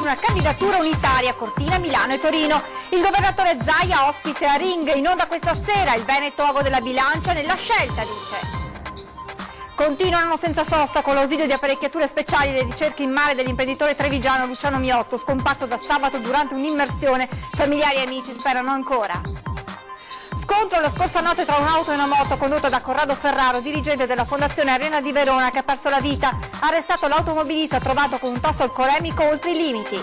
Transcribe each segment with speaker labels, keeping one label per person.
Speaker 1: una candidatura unitaria a Cortina, Milano e Torino. Il governatore Zaia ospite a Ring, in onda questa sera, il Veneto ago della bilancia nella scelta, dice. Continuano senza sosta con l'ausilio di apparecchiature speciali le ricerche in mare dell'imprenditore trevigiano Luciano Miotto, scomparso da sabato durante un'immersione. Familiari e amici sperano ancora. Scontro la scorsa notte tra un'auto e una moto condotta da Corrado Ferraro, dirigente della Fondazione Arena di Verona, che ha perso la vita. Arrestato l'automobilista trovato con un tasso alcolemico oltre i limiti.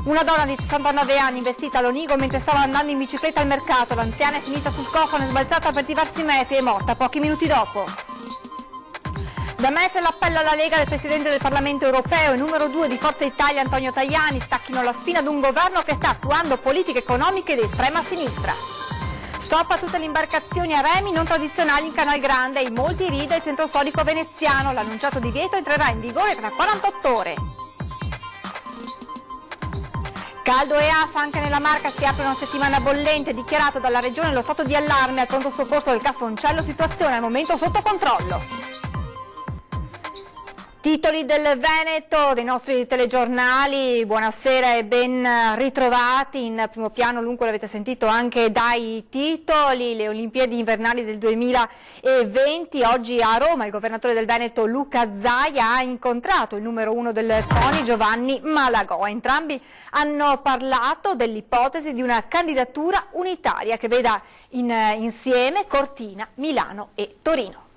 Speaker 1: Una donna di 69 anni investita all'Onigo mentre stava andando in bicicletta al mercato. L'anziana è finita sul cofano e sbalzata per diversi metri e morta pochi minuti dopo. Da Mestre l'appello alla Lega del Presidente del Parlamento Europeo e numero 2 di Forza Italia Antonio Tajani: stacchino la spina ad un governo che sta attuando politiche economiche di estrema sinistra. Stop a tutte le imbarcazioni a remi non tradizionali in Canal Grande, in molti ride il centro storico veneziano. L'annunciato divieto entrerà in vigore tra 48 ore. Caldo e afa anche nella Marca, si apre una settimana bollente, dichiarato dalla regione lo stato di allarme al pronto soccorso del Caffoncello, situazione al momento sotto controllo. Titoli del Veneto dei nostri telegiornali, buonasera e ben ritrovati. In primo piano, dunque, l'avete sentito anche dai titoli, le Olimpiadi invernali del 2020. Oggi a Roma il governatore del Veneto Luca Zaia ha incontrato il numero 1 del CONI Giovanni Malagò. Entrambi hanno parlato dell'ipotesi di una candidatura unitaria che veda insieme Cortina, Milano e Torino.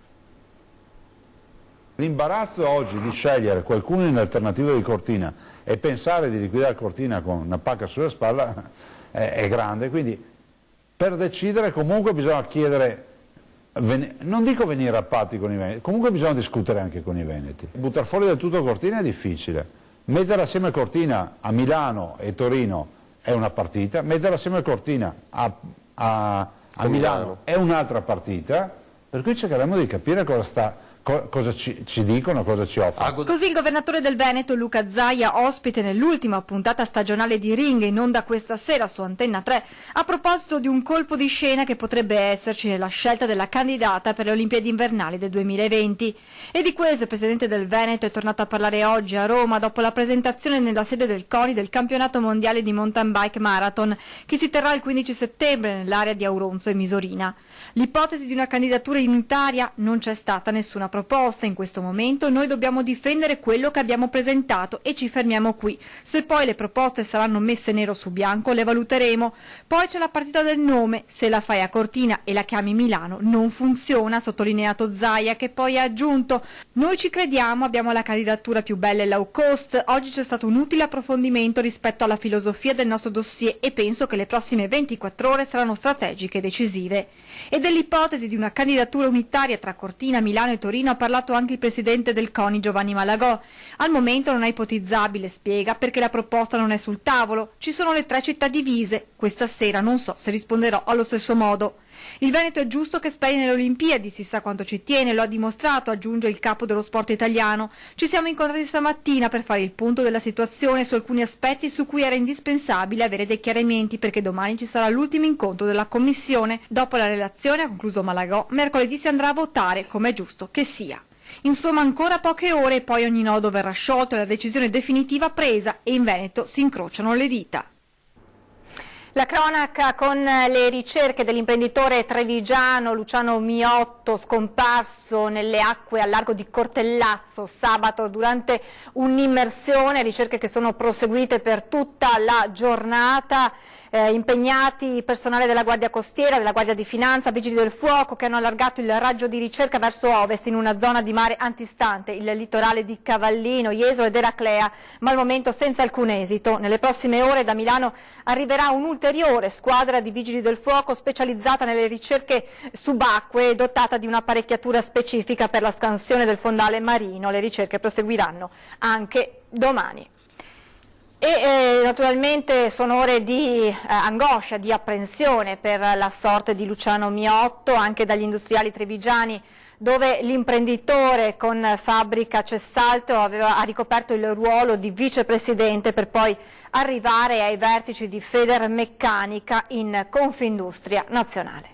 Speaker 2: L'imbarazzo oggi di scegliere qualcuno in alternativa di Cortina e pensare di liquidare Cortina con una pacca sulla spalla è grande, quindi per decidere comunque bisogna chiedere, non dico venire a patti con i veneti, comunque bisogna discutere anche con i veneti. Buttare fuori del tutto Cortina è difficile, mettere assieme Cortina a Milano e Torino è una partita, mettere assieme Cortina a Milano è un'altra partita, per cui cercheremo di capire cosa ci dicono, cosa ci offrono.
Speaker 1: Così il governatore del Veneto Luca Zaia, ospite nell'ultima puntata stagionale di Ring, in onda questa sera su Antenna 3, a proposito di un colpo di scena che potrebbe esserci nella scelta della candidata per le Olimpiadi invernali del 2020. E di questo il presidente del Veneto è tornato a parlare oggi a Roma dopo la presentazione nella sede del CONI del campionato mondiale di mountain bike marathon che si terrà il 15 settembre nell'area di Auronzo e Misorina. L'ipotesi di una candidatura unitaria non c'è stata nessuna proposta in questo momento, noi dobbiamo difendere quello che abbiamo presentato e ci fermiamo qui. Se poi le proposte saranno messe nero su bianco le valuteremo. Poi c'è la partita del nome, se la fai a Cortina e la chiami Milano non funziona, ha sottolineato Zaia, che poi ha aggiunto: noi ci crediamo, abbiamo la candidatura più bella e low cost, oggi c'è stato un utile approfondimento rispetto alla filosofia del nostro dossier e penso che le prossime 24 ore saranno strategiche e decisive. E dell'ipotesi di una candidatura unitaria tra Cortina, Milano e Torino ha parlato anche il presidente del CONI Giovanni Malagò. Al momento non è ipotizzabile, spiega, perché la proposta non è sul tavolo. Ci sono le 3 città divise. Questa sera non so se risponderò allo stesso modo. Il Veneto è giusto che speri nelle Olimpiadi, si sa quanto ci tiene, lo ha dimostrato, aggiunge il capo dello sport italiano. Ci siamo incontrati stamattina per fare il punto della situazione su alcuni aspetti su cui era indispensabile avere dei chiarimenti, perché domani ci sarà l'ultimo incontro della commissione. Dopo la relazione, ha concluso Malagò, mercoledì si andrà a votare, come è giusto che sia. Insomma, ancora poche ore e poi ogni nodo verrà sciolto e la decisione definitiva presa, e in Veneto si incrociano le dita. La cronaca con le ricerche dell'imprenditore trevigiano Luciano Miotto, scomparso nelle acque al largo di Cortellazzo sabato durante un'immersione, ricerche che sono proseguite per tutta la giornata. Impegnati personale della Guardia Costiera, della Guardia di Finanza, Vigili del Fuoco, che hanno allargato il raggio di ricerca verso ovest in una zona di mare antistante il litorale di Cavallino, Jesolo ed Eraclea, ma al momento senza alcun esito. Nelle prossime ore da Milano arriverà un'ulteriore squadra di Vigili del Fuoco specializzata nelle ricerche subacquee e dotata di un'apparecchiatura specifica per la scansione del fondale marino. Le ricerche proseguiranno anche domani. E naturalmente sono ore di angoscia, di apprensione per la sorte di Luciano Miotto, anche dagli industriali trevigiani, dove l'imprenditore con fabbrica Cessaltro ha ricoperto il ruolo di vicepresidente per poi arrivare ai vertici di Federmeccanica in Confindustria Nazionale.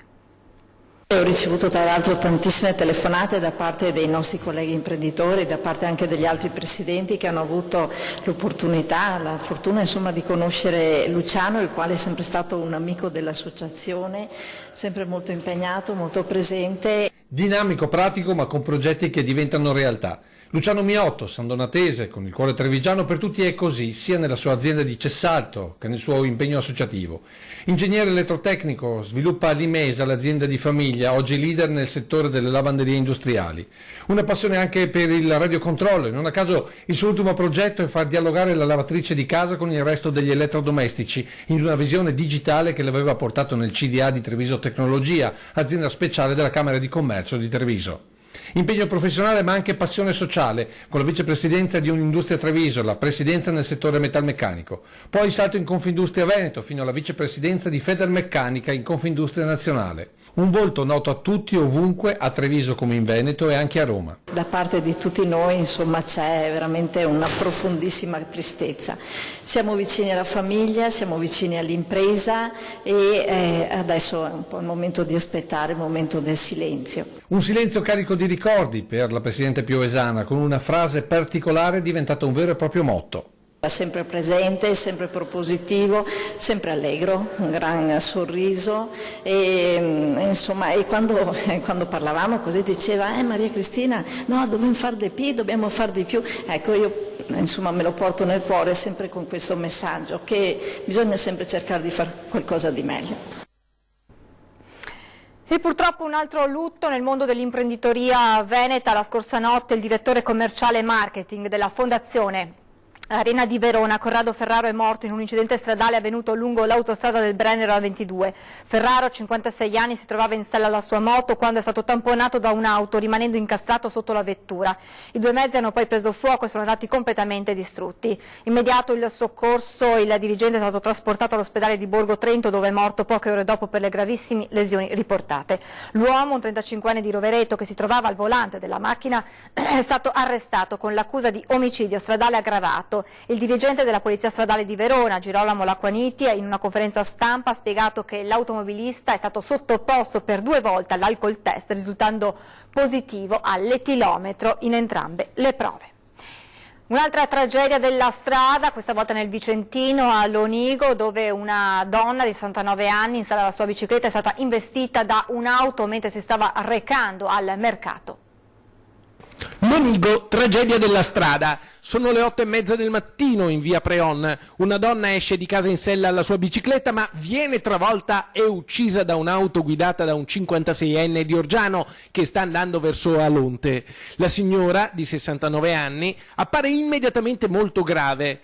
Speaker 3: Ho ricevuto tra l'altro tantissime telefonate da parte dei nostri colleghi imprenditori, da parte anche degli altri presidenti che hanno avuto l'opportunità, la fortuna insomma di conoscere Luciano, il quale è sempre stato un amico dell'associazione, sempre molto impegnato, molto presente.
Speaker 4: Dinamico, pratico, ma con progetti che diventano realtà. Luciano Miotto, sandonatese, con il cuore trevigiano, per tutti è così, sia nella sua azienda di Cessalto che nel suo impegno associativo. Ingegnere elettrotecnico, sviluppa l'Imesa, l'azienda di famiglia, oggi leader nel settore delle lavanderie industriali. Una passione anche per il radiocontrollo, non a caso il suo ultimo progetto è far dialogare la lavatrice di casa con il resto degli elettrodomestici, in una visione digitale che l'aveva portato nel CDA di Treviso Tecnologia, azienda speciale della Camera di Commercio di Treviso. Impegno professionale ma anche passione sociale, con la vicepresidenza di Un'Industria Treviso, la presidenza nel settore metalmeccanico. Poi salto in Confindustria Veneto fino alla vicepresidenza di Federmeccanica in Confindustria Nazionale. Un volto noto a tutti ovunque, a Treviso come in Veneto e anche a Roma.
Speaker 3: Da parte di tutti noi insomma c'è veramente una profondissima tristezza. Siamo vicini alla famiglia, siamo vicini all'impresa e adesso è un po' il momento di aspettare, il momento del silenzio.
Speaker 4: Un silenzio carico di ricordi per la Presidente piovesana, con una frase particolare diventata un vero e proprio motto.
Speaker 3: Sempre presente, sempre propositivo, sempre allegro, un gran sorriso e insomma e quando parlavamo così diceva Maria Cristina, no, dobbiamo fare di più. Ecco, io insomma me lo porto nel cuore sempre con questo messaggio che bisogna sempre cercare di fare qualcosa di meglio.
Speaker 1: E purtroppo un altro lutto nel mondo dell'imprenditoria veneta. La scorsa notte il direttore commerciale e marketing della Fondazione Arena di Verona, Corrado Ferraro, è morto in un incidente stradale avvenuto lungo l'autostrada del Brennero A22. Ferraro, 56 anni, si trovava in sella alla sua moto quando è stato tamponato da un'auto, rimanendo incastrato sotto la vettura. I due mezzi hanno poi preso fuoco e sono andati completamente distrutti. Immediato il soccorso, il dirigente è stato trasportato all'ospedale di Borgo Trento, dove è morto poche ore dopo per le gravissime lesioni riportate. L'uomo, un 35enne di Rovereto, che si trovava al volante della macchina, è stato arrestato con l'accusa di omicidio stradale aggravato. Il dirigente della Polizia Stradale di Verona, Girolamo Lacquaniti, in una conferenza stampa ha spiegato che l'automobilista è stato sottoposto per 2 volte all'alcol test, risultando positivo all'etilometro in entrambe le prove. Un'altra tragedia della strada, questa volta nel Vicentino, a Lonigo, dove una donna di 69 anni in sella alla sua bicicletta è stata investita da un'auto mentre si stava recando al mercato.
Speaker 5: Lonigo, tragedia della strada. Sono le 8:30 del mattino in via Preon. Una donna esce di casa in sella alla sua bicicletta ma viene travolta e uccisa da un'auto guidata da un 56enne di Orgiano che sta andando verso Alonte. La signora, di 69 anni, appare immediatamente molto grave.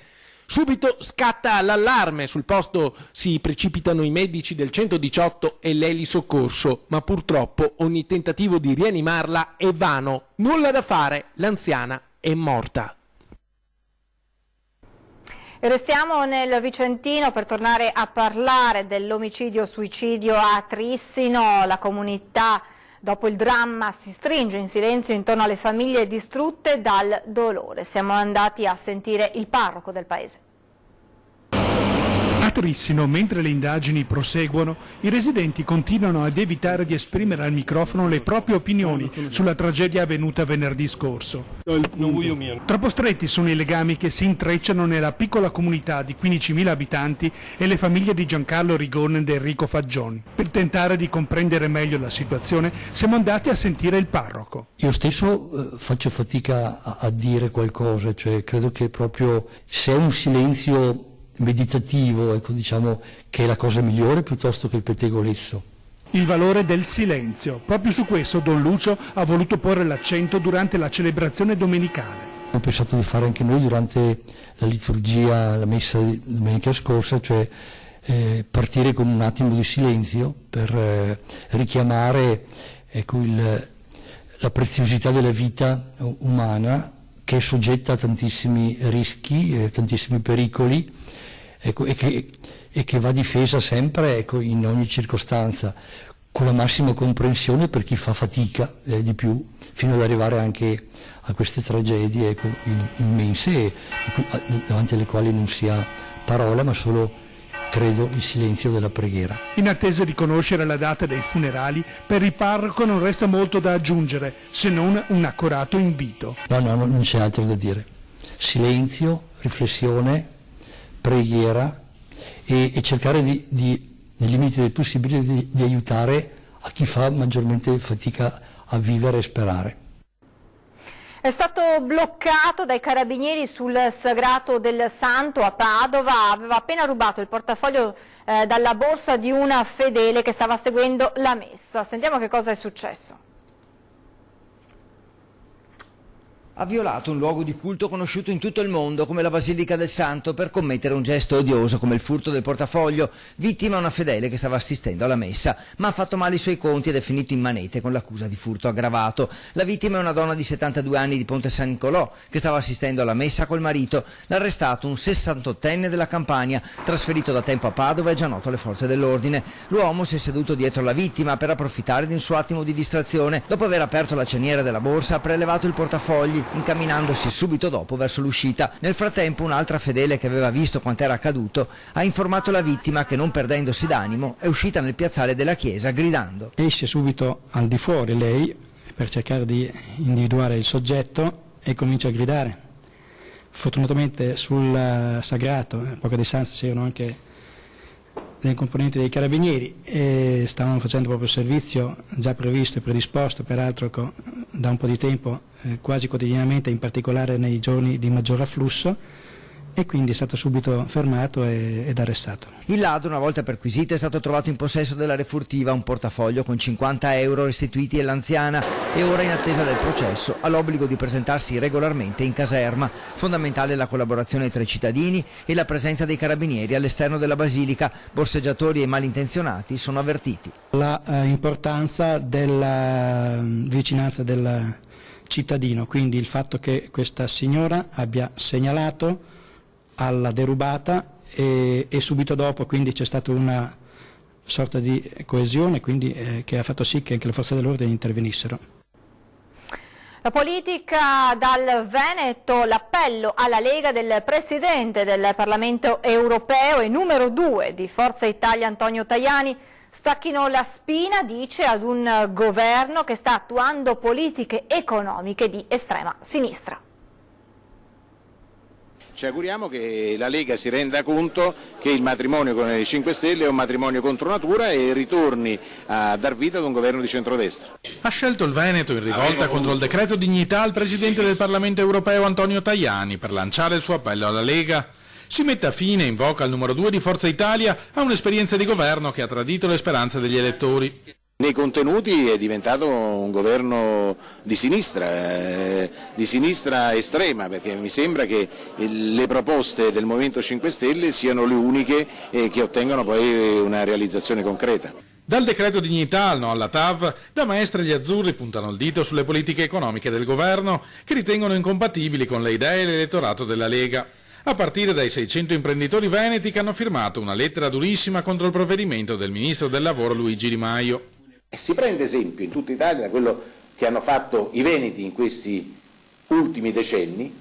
Speaker 5: Subito scatta l'allarme, sul posto si precipitano i medici del 118 e l'elisoccorso, ma purtroppo ogni tentativo di rianimarla è vano. Nulla da fare, l'anziana è morta.
Speaker 1: E restiamo nel Vicentino per tornare a parlare dell'omicidio-suicidio a Trissino. La comunità, dopo il dramma, si stringe in silenzio intorno alle famiglie distrutte dal dolore. Siamo andati a sentire il parroco del paese.
Speaker 6: A Trissino, mentre le indagini proseguono, i residenti continuano ad evitare di esprimere al microfono le proprie opinioni sulla tragedia avvenuta venerdì scorso. Troppo stretti sono i legami che si intrecciano nella piccola comunità di 15.000 abitanti e le famiglie di Giancarlo Rigone ed Enrico Faggioni. Per tentare di comprendere meglio la situazione siamo andati a sentire il parroco.
Speaker 7: Io stesso faccio fatica a dire qualcosa, cioè credo che proprio se è un silenzio meditativo, ecco, diciamo che è la cosa migliore piuttosto che il pettegolezzo.
Speaker 6: Il valore del silenzio, proprio su questo Don Lucio ha voluto porre l'accento durante la celebrazione domenicale.
Speaker 7: Ho pensato di fare anche noi durante la liturgia, la messa di domenica scorsa, cioè partire con un attimo di silenzio per richiamare, ecco, la preziosità della vita umana, che è soggetta a tantissimi rischi, tantissimi pericoli, ecco, e che va difesa sempre, ecco, in ogni circostanza, con la massima comprensione per chi fa fatica di più, fino ad arrivare anche a queste tragedie, ecco, immense, davanti alle quali non si ha parola, ma solo credo, il silenzio della preghiera.
Speaker 6: In attesa di conoscere la data dei funerali, per il parroco non resta molto da aggiungere, se non un accorato invito.
Speaker 7: No, non c'è altro da dire. Silenzio, riflessione, preghiera e cercare nei limiti del possibile di aiutare a chi fa maggiormente fatica a vivere e sperare.
Speaker 1: È stato bloccato dai carabinieri sul Sagrato del Santo a Padova, aveva appena rubato il portafoglio dalla borsa di una fedele che stava seguendo la messa. Sentiamo che cosa è successo.
Speaker 8: Ha violato un luogo di culto conosciuto in tutto il mondo come la Basilica del Santo per commettere un gesto odioso come il furto del portafoglio. Vittima una fedele che stava assistendo alla messa, ma ha fatto male i suoi conti ed è finito in manete con l'accusa di furto aggravato. La vittima è una donna di 72 anni di Ponte San Nicolò che stava assistendo alla messa col marito. L'arrestato, un 68enne della Campania, trasferito da tempo a Padova e già noto alle forze dell'ordine. L'uomo si è seduto dietro la vittima per approfittare di un suo attimo di distrazione. Dopo aver aperto la ceniera della borsa ha prelevato il portafogli, incamminandosi subito dopo verso l'uscita. Nel frattempo un'altra fedele che aveva visto quant'era accaduto ha informato la vittima che, non perdendosi d'animo, è uscita nel piazzale della chiesa gridando.
Speaker 9: Esce subito al di fuori lei per cercare di individuare il soggetto e comincia a gridare. Fortunatamente sul Sagrato, a poca distanza, c'erano anche dei componenti dei carabinieri e stavano facendo proprio il servizio già previsto e predisposto, peraltro da un po' di tempo, quasi quotidianamente, in particolare nei giorni di maggior afflusso, e quindi è stato subito fermato ed arrestato.
Speaker 8: Il ladro, una volta perquisito, è stato trovato in possesso della refurtiva, un portafoglio con 50 euro restituiti all'anziana e ora, in attesa del processo, ha l'obbligo di presentarsi regolarmente in caserma. Fondamentale la collaborazione tra i cittadini e la presenza dei carabinieri all'esterno della basilica. Borseggiatori e malintenzionati sono avvertiti.
Speaker 9: La importanza della vicinanza del cittadino, quindi il fatto che questa signora abbia segnalato alla derubata e subito dopo quindi c'è stata una sorta di coesione, quindi che ha fatto sì che anche le forze dell'ordine intervenissero.
Speaker 1: La politica dal Veneto, l'appello alla Lega del Presidente del Parlamento europeo e numero 2 di Forza Italia Antonio Tajani: stacchino la spina, dice, ad un governo che sta attuando politiche economiche di estrema sinistra.
Speaker 10: Ci auguriamo che la Lega si renda conto che il matrimonio con i 5 Stelle è un matrimonio contro natura e ritorni a dar vita ad un governo di centrodestra.
Speaker 11: Ha scelto il Veneto in rivolta contro il decreto dignità al Presidente del Parlamento europeo Antonio Tajani per lanciare il suo appello alla Lega. Si metta fine, invoca il numero 2 di Forza Italia, a un'esperienza di governo che ha tradito le speranze degli elettori.
Speaker 10: Nei contenuti è diventato un governo di sinistra estrema, perché mi sembra che le proposte del Movimento 5 Stelle siano le uniche che ottengono poi una realizzazione concreta.
Speaker 11: Dal decreto dignità al no alla TAV, da maestra gli azzurri puntano il dito sulle politiche economiche del governo che ritengono incompatibili con le idee e l'elettorato della Lega, a partire dai 600 imprenditori veneti che hanno firmato una lettera durissima contro il provvedimento del ministro del lavoro Luigi Di Maio.
Speaker 10: Si prende esempio in tutta Italia da quello che hanno fatto i veneti in questi ultimi decenni.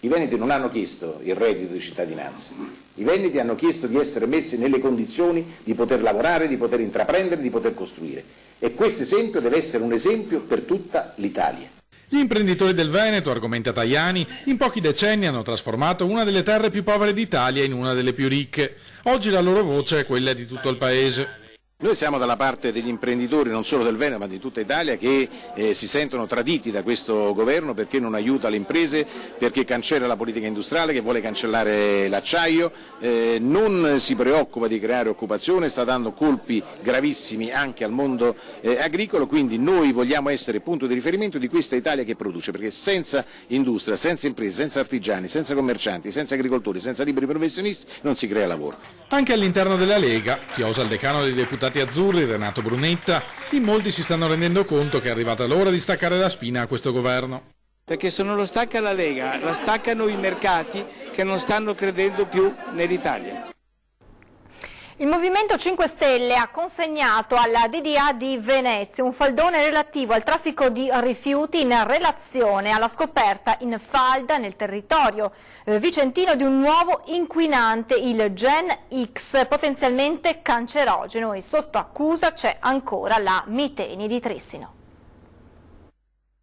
Speaker 10: I veneti non hanno chiesto il reddito di cittadinanza, i veneti hanno chiesto di essere messi nelle condizioni di poter lavorare, di poter intraprendere, di poter costruire, e questo esempio deve essere un esempio per tutta l'Italia.
Speaker 11: Gli imprenditori del Veneto, argomenta Tajani, in pochi decenni hanno trasformato una delle terre più povere d'Italia in una delle più ricche. Oggi la loro voce è quella di tutto il paese.
Speaker 10: Noi siamo dalla parte degli imprenditori, non solo del Veneto ma di tutta Italia, che si sentono traditi da questo governo perché non aiuta le imprese, perché cancella la politica industriale, che vuole cancellare l'acciaio, non si preoccupa di creare occupazione, sta dando colpi gravissimi anche al mondo agricolo. Quindi noi vogliamo essere punto di riferimento di questa Italia che produce, perché senza industria, senza imprese, senza artigiani, senza commercianti, senza agricoltori, senza liberi professionisti non si crea lavoro.
Speaker 11: Anche all'interno della Lega, chi osa il decano dei deputati azzurri, Renato Brunetta, in molti si stanno rendendo conto che è arrivata l'ora di staccare la spina a questo governo.
Speaker 12: Perché se non lo stacca la Lega, la staccano i mercati che non stanno credendo più nell'Italia.
Speaker 1: Il Movimento 5 Stelle ha consegnato alla DDA di Venezia un faldone relativo al traffico di rifiuti in relazione alla scoperta in falda nel territorio vicentino di un nuovo inquinante, il Gen X, potenzialmente cancerogeno, e sotto accusa c'è ancora la Miteni di Trissino.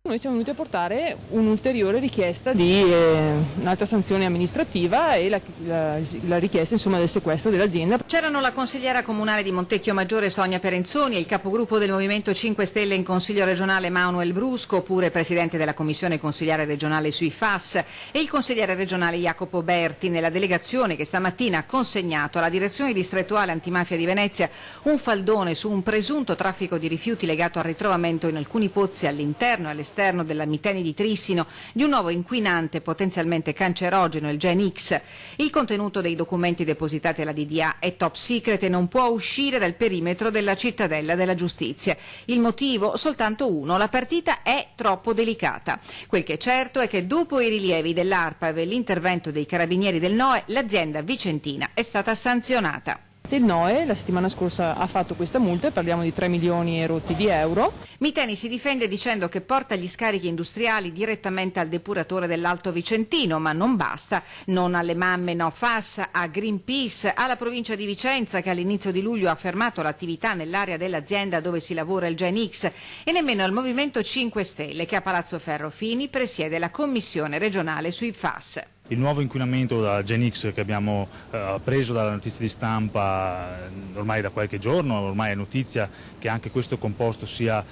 Speaker 13: Noi siamo venuti a portare un'ulteriore richiesta di un'altra sanzione amministrativa e la richiesta insomma del sequestro dell'azienda.
Speaker 14: C'erano la consigliera comunale di Montecchio Maggiore Sonia Perenzoni e il capogruppo del Movimento 5 Stelle in Consiglio regionale Manuel Brusco, oppure presidente della commissione consigliare regionale sui FAS, e il consigliere regionale Jacopo Berti nella delegazione che stamattina ha consegnato alla direzione distrettuale antimafia di Venezia un faldone su un presunto traffico di rifiuti legato al ritrovamento in alcuni pozzi all'interno e all'esterno della Miteni di Trissino di un nuovo inquinante potenzialmente cancerogeno, il Gen X. Il contenuto dei documenti depositati alla DDA è top secret e non può uscire dal perimetro della cittadella della giustizia. Il motivo? Soltanto uno: la partita è troppo delicata. Quel che è certo è che dopo i rilievi dell'ARPAV e l'intervento dei carabinieri del NOE, l'azienda vicentina è stata sanzionata.
Speaker 13: Il NOE la settimana scorsa ha fatto questa multa, parliamo di 3 milioni e rotti di euro.
Speaker 14: Miteni si difende dicendo che porta gli scarichi industriali direttamente al depuratore dell'Alto Vicentino, ma non basta. Non alle mamme no FAS, a Greenpeace, alla provincia di Vicenza che all'inizio di luglio ha fermato l'attività nell'area dell'azienda dove si lavora il Gen X, e nemmeno al Movimento 5 Stelle che a Palazzo Ferrofini presiede la commissione regionale sui FAS.
Speaker 15: Il nuovo inquinamento da Gen X che abbiamo preso dalla notizia di stampa ormai da qualche giorno, ormai è notizia che anche questo composto sia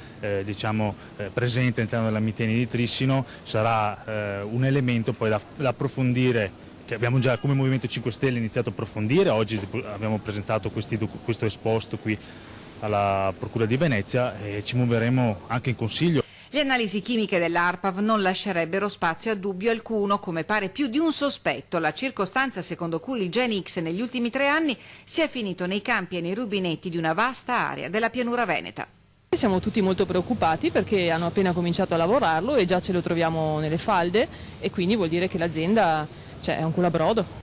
Speaker 15: presente all'interno della Miteni di Trissino, sarà un elemento poi da approfondire, che abbiamo già come Movimento 5 Stelle iniziato a approfondire. Oggi abbiamo presentato questo esposto qui alla Procura di Venezia e ci muoveremo anche in Consiglio.
Speaker 14: Le analisi chimiche dell'ARPAV non lascerebbero spazio a dubbio alcuno, come pare più di un sospetto, la circostanza secondo cui il Gen X negli ultimi 3 anni sia finito nei campi e nei rubinetti di una vasta area della pianura veneta.
Speaker 13: Siamo tutti molto preoccupati perché hanno appena cominciato a lavorarlo e già ce lo troviamo nelle falde, e quindi vuol dire che l'azienda è un colabrodo.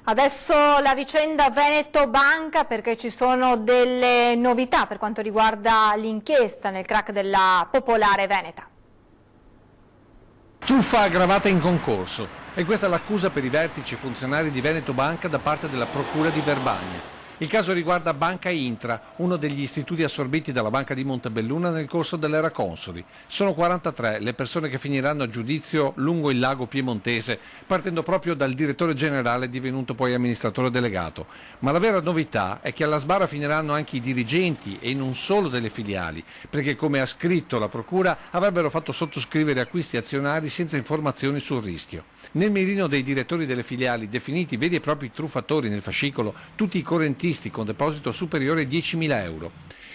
Speaker 1: Adesso la vicenda Veneto Banca, perché ci sono delle novità per quanto riguarda l'inchiesta nel crack della Popolare Veneta.
Speaker 4: Truffa aggravata in concorso. E questa è l'accusa per i vertici funzionari di Veneto Banca da parte della Procura di Verbania. Il caso riguarda Banca Intra, uno degli istituti assorbiti dalla Banca di Montebelluna nel corso dell'era Consoli. Sono 43 le persone che finiranno a giudizio lungo il lago piemontese, partendo proprio dal direttore generale divenuto poi amministratore delegato. Ma la vera novità è che alla sbarra finiranno anche i dirigenti e non solo delle filiali, perché come ha scritto la Procura avrebbero fatto sottoscrivere acquisti azionari senza informazioni sul rischio. Nel mirino dei direttori delle filiali, definiti veri e propri truffatori nel fascicolo, tutti i correntisti con deposito superiore ai 10.000 euro.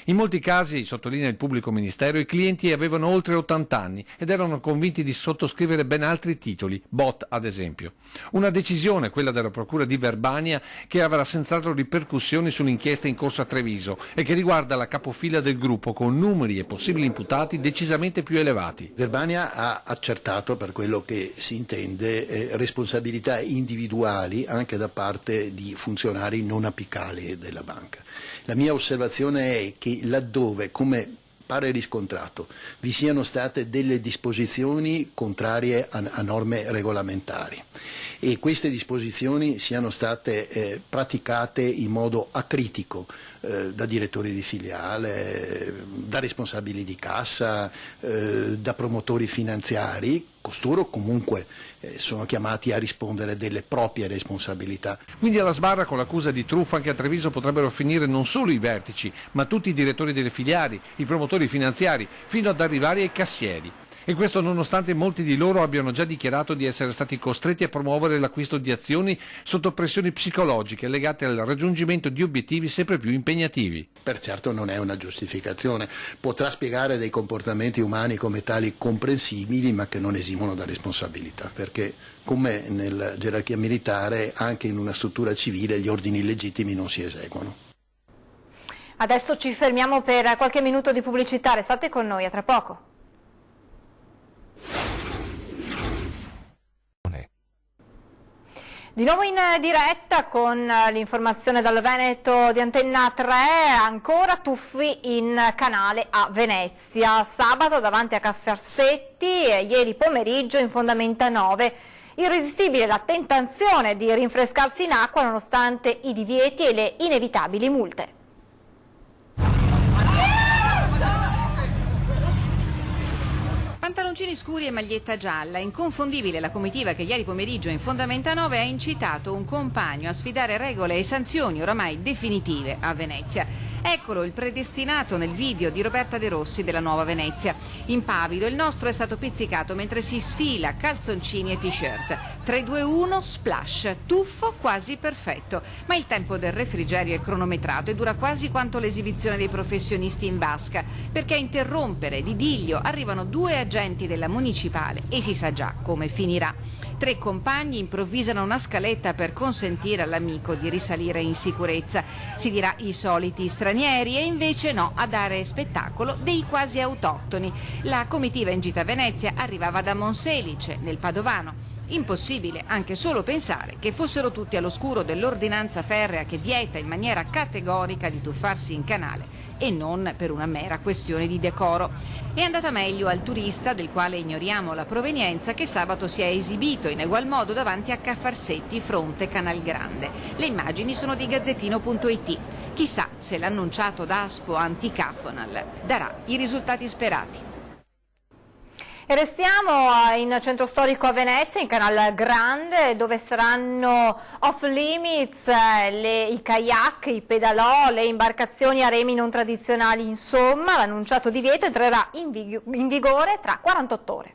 Speaker 4: In molti casi, sottolinea il pubblico ministero, i clienti avevano oltre 80 anni ed erano convinti di sottoscrivere ben altri titoli, BOT ad esempio. Una decisione, quella della Procura di Verbania, che avrà senz'altro ripercussioni sull'inchiesta in corso a Treviso e che riguarda la capofila del gruppo con numeri e possibili imputati decisamente più elevati.
Speaker 16: Verbania ha accertato, per quello che si intende, responsabilità individuali anche da parte di funzionari non apicali della banca. La mia osservazione è che laddove, come pare riscontrato, vi siano state delle disposizioni contrarie a norme regolamentari e queste disposizioni siano state praticate in modo acritico da direttori di filiale, da responsabili di cassa, da promotori finanziari, costoro comunque sono chiamati a rispondere delle proprie responsabilità.
Speaker 4: Quindi alla sbarra con l'accusa di truffa anche a Treviso potrebbero finire non solo i vertici, ma tutti i direttori delle filiali, i promotori finanziari, fino ad arrivare ai cassieri. E questo nonostante molti di loro abbiano già dichiarato di essere stati costretti a promuovere l'acquisto di azioni sotto pressioni psicologiche legate al raggiungimento di obiettivi sempre più impegnativi.
Speaker 16: Per certo non è una giustificazione, potrà spiegare dei comportamenti umani come tali comprensibili ma che non esimono da responsabilità, perché come nella gerarchia militare anche in una struttura civile gli ordini illegittimi non si eseguono.
Speaker 1: Adesso ci fermiamo per qualche minuto di pubblicità, restate con noi, a tra poco. Di nuovo in diretta con l'informazione dal Veneto di Antenna 3, ancora tuffi in canale a Venezia. Sabato davanti a Caffè Arsetti e ieri pomeriggio in Fondamenta 9. Irresistibile la tentazione di rinfrescarsi in acqua nonostante i divieti e le inevitabili multe.
Speaker 14: Pantaloncini scuri e maglietta gialla, inconfondibile la comitiva che ieri pomeriggio in Fondamenta 9 ha incitato un compagno a sfidare regole e sanzioni oramai definitive a Venezia. Eccolo il predestinato nel video di Roberta De Rossi della Nuova Venezia. Impavido, il nostro è stato pizzicato mentre si sfila calzoncini e t-shirt. 3-2-1, splash, tuffo quasi perfetto. Ma il tempo del refrigerio è cronometrato e dura quasi quanto l'esibizione dei professionisti in vasca, perché a interrompere l'idillio arrivano 2 agenti della municipale e si sa già come finirà. 3 compagni improvvisano una scaletta per consentire all'amico di risalire in sicurezza. Si dirà i soliti stranieri e invece no, a dare spettacolo dei quasi autoctoni. La comitiva in gita a Venezia arrivava da Monselice, nel Padovano. Impossibile anche solo pensare che fossero tutti all'oscuro dell'ordinanza ferrea che vieta in maniera categorica di tuffarsi in canale e non per una mera questione di decoro. È andata meglio al turista, del quale ignoriamo la provenienza, che sabato si è esibito in egual modo davanti a Caffarsetti fronte Canal Grande. Le immagini sono di Gazzettino.it. Chissà se l'annunciato DASPO anti-Cafonal darà i risultati sperati.
Speaker 1: E restiamo in centro storico a Venezia, in Canal Grande, dove saranno off limits i kayak, i pedalò, le imbarcazioni a remi non tradizionali, insomma. L'annunciato divieto entrerà in vigore tra 48 ore.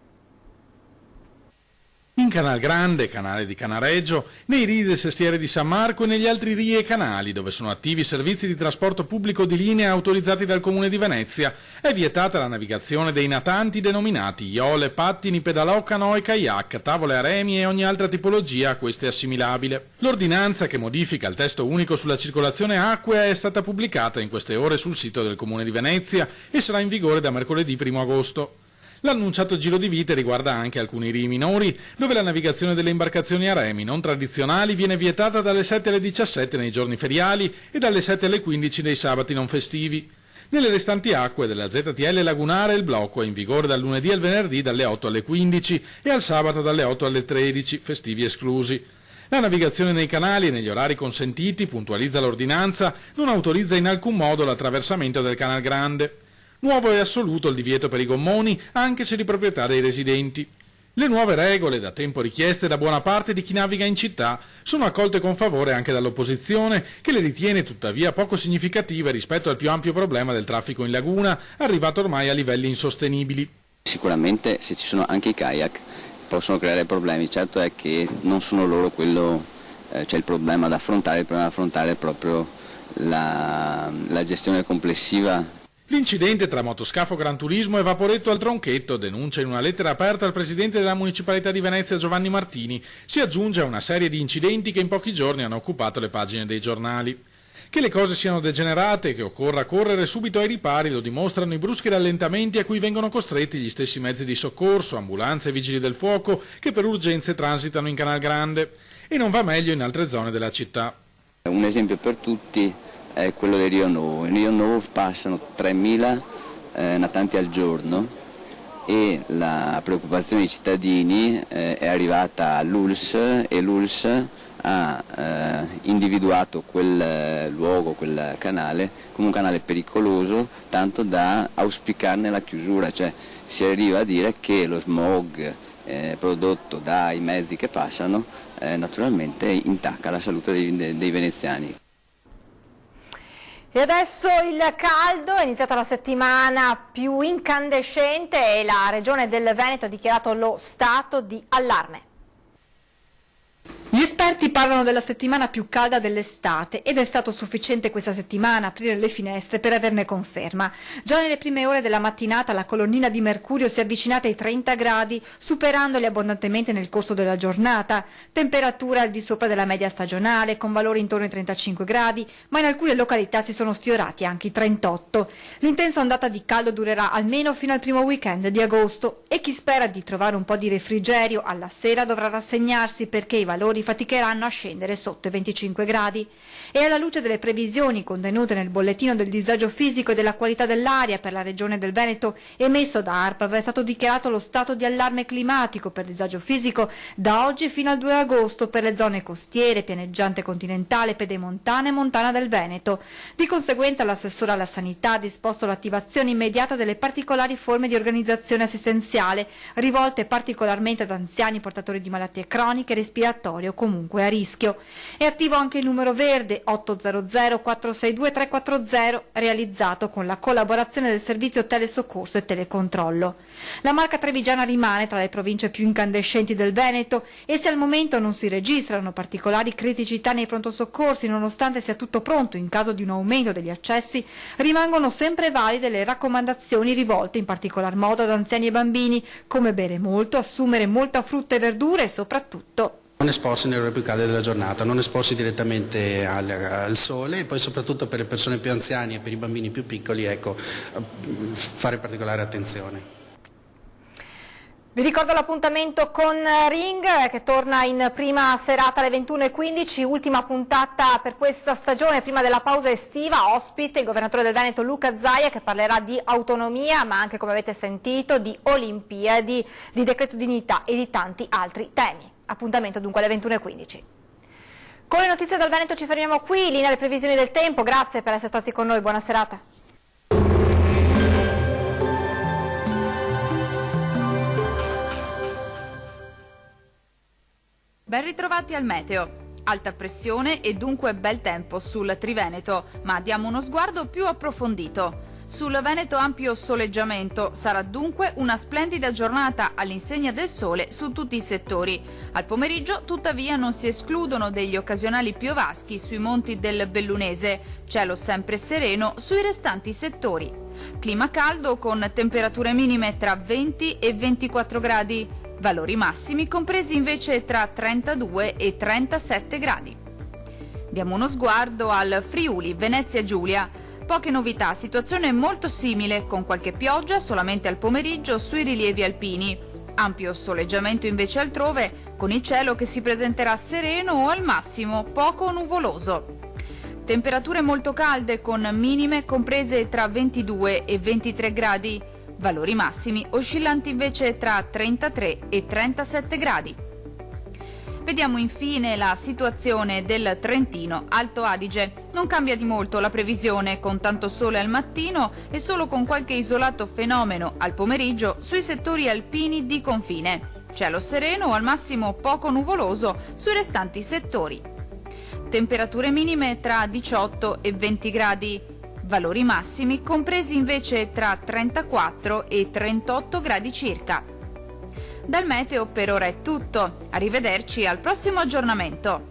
Speaker 11: In Canal Grande, canale di Canareggio, nei rii del Sestiere di San Marco e negli altri rii e canali dove sono attivi servizi di trasporto pubblico di linea autorizzati dal Comune di Venezia, è vietata la navigazione dei natanti denominati iole, pattini, pedalò, canoe, kayak, tavole a remi e ogni altra tipologia a queste assimilabile. L'ordinanza che modifica il testo unico sulla circolazione acquea è stata pubblicata in queste ore sul sito del Comune di Venezia e sarà in vigore da mercoledì 1 agosto. L'annunciato giro di vite riguarda anche alcuni rii minori, dove la navigazione delle imbarcazioni a remi non tradizionali viene vietata dalle 7 alle 17 nei giorni feriali e dalle 7 alle 15 nei sabati non festivi. Nelle restanti acque della ZTL lagunare il blocco è in vigore dal lunedì al venerdì dalle 8 alle 15 e al sabato dalle 8 alle 13, festivi esclusi. La navigazione nei canali e negli orari consentiti, puntualizza l'ordinanza, non autorizza in alcun modo l'attraversamento del Canal Grande. Nuovo e assoluto il divieto per i gommoni, anche se di proprietà dei residenti. Le nuove regole, da tempo richieste da buona parte di chi naviga in città, sono accolte con favore anche dall'opposizione, che le ritiene tuttavia poco significative rispetto al più ampio problema del traffico in laguna, arrivato ormai a livelli insostenibili.
Speaker 17: Sicuramente se ci sono anche i kayak possono creare problemi, certo è che non sono loro quello, c'è il problema da affrontare, il problema da affrontare è proprio la gestione complessiva.
Speaker 11: L'incidente tra motoscafo Gran Turismo e Vaporetto al Tronchetto, denuncia in una lettera aperta al presidente della Municipalità di Venezia Giovanni Martini, si aggiunge a una serie di incidenti che in pochi giorni hanno occupato le pagine dei giornali. Che le cose siano degenerate e che occorra correre subito ai ripari lo dimostrano i bruschi rallentamenti a cui vengono costretti gli stessi mezzi di soccorso, ambulanze e vigili del fuoco che per urgenze transitano in Canal Grande. E non va meglio in altre zone della città.
Speaker 17: Un esempio per tutti è quello di Rio Novo. In Rio Novo passano 3.000 natanti al giorno e la preoccupazione dei cittadini è arrivata all'ULSS e l'ULSS ha individuato quel luogo, quel canale, come un canale pericoloso, tanto da auspicarne la chiusura, cioè si arriva a dire che lo smog prodotto dai mezzi che passano naturalmente intacca la salute dei veneziani.
Speaker 1: E adesso il caldo, è iniziata la settimana più incandescente e la Regione del Veneto ha dichiarato lo stato di allarme. Gli esperti parlano della settimana più calda dell'estate ed è stato sufficiente questa settimana aprire le finestre per averne conferma. Già nelle prime ore della mattinata la colonnina di mercurio si è avvicinata ai 30 gradi, superandoli abbondantemente nel corso della giornata. Temperatura al di sopra della media stagionale, con valori intorno ai 35 gradi, ma in alcune località si sono sfiorati anche i 38. L'intensa ondata di caldo durerà almeno fino al primo weekend di agosto e chi spera di trovare un po' di refrigerio alla sera dovrà rassegnarsi perché i valori faticosamente faticheranno a scendere sotto i 25 gradi. E alla luce delle previsioni contenute nel bollettino del disagio fisico e della qualità dell'aria per la regione del Veneto emesso da ARPAV è stato dichiarato lo stato di allarme climatico per disagio fisico da oggi fino al 2 agosto per le zone costiere, pianeggiante continentale, pedemontana e montana del Veneto. Di conseguenza l'assessore alla sanità ha disposto l'attivazione immediata delle particolari forme di organizzazione assistenziale rivolte particolarmente ad anziani portatori di malattie croniche, respiratorie o comunque a rischio. È attivo anche il numero verde 800 462 340 realizzato con la collaborazione del servizio telesoccorso e telecontrollo. La Marca Trevigiana rimane tra le province più incandescenti del Veneto e se al momento non si registrano particolari criticità nei pronto soccorsi nonostante sia tutto pronto in caso di un aumento degli accessi, rimangono sempre valide le raccomandazioni rivolte in particolar modo ad anziani e bambini, come bere molto, assumere molta frutta e verdura e soprattutto
Speaker 18: non esporsi nelle ore più calde della giornata, non esporsi direttamente al sole e poi soprattutto per le persone più anziane e per i bambini più piccoli, ecco, fare particolare attenzione.
Speaker 1: Vi ricordo l'appuntamento con Ring che torna in prima serata alle 21:15, ultima puntata per questa stagione prima della pausa estiva, ospite il governatore del Veneto Luca Zaia che parlerà di autonomia ma anche, come avete sentito, di Olimpiadi, di decreto dignità e di tanti altri temi. Appuntamento dunque alle 21:15. Con le notizie dal Veneto ci fermiamo qui, linea alle previsioni del tempo, grazie per essere stati con noi, buona serata.
Speaker 19: Ben ritrovati al meteo. Alta pressione e dunque bel tempo sul Triveneto, ma diamo uno sguardo più approfondito. Sul Veneto ampio soleggiamento, sarà dunque una splendida giornata all'insegna del sole su tutti i settori. Al pomeriggio tuttavia non si escludono degli occasionali piovaschi sui monti del Bellunese, cielo sempre sereno sui restanti settori. Clima caldo con temperature minime tra 20 e 24 gradi, valori massimi compresi invece tra 32 e 37 gradi. Diamo uno sguardo al Friuli, Venezia Giulia. Poche novità, situazione molto simile, con qualche pioggia solamente al pomeriggio sui rilievi alpini. Ampio soleggiamento invece altrove, con il cielo che si presenterà sereno o al massimo poco nuvoloso. Temperature molto calde con minime comprese tra 22 e 23 gradi, valori massimi oscillanti invece tra 33 e 37 gradi. Vediamo infine la situazione del Trentino Alto Adige. Non cambia di molto la previsione, con tanto sole al mattino e solo con qualche isolato fenomeno al pomeriggio sui settori alpini di confine. Cielo sereno o al massimo poco nuvoloso sui restanti settori. Temperature minime tra 18 e 20 gradi. Valori massimi compresi invece tra 34 e 38 gradi circa. Dal meteo per ora è tutto, arrivederci al prossimo aggiornamento.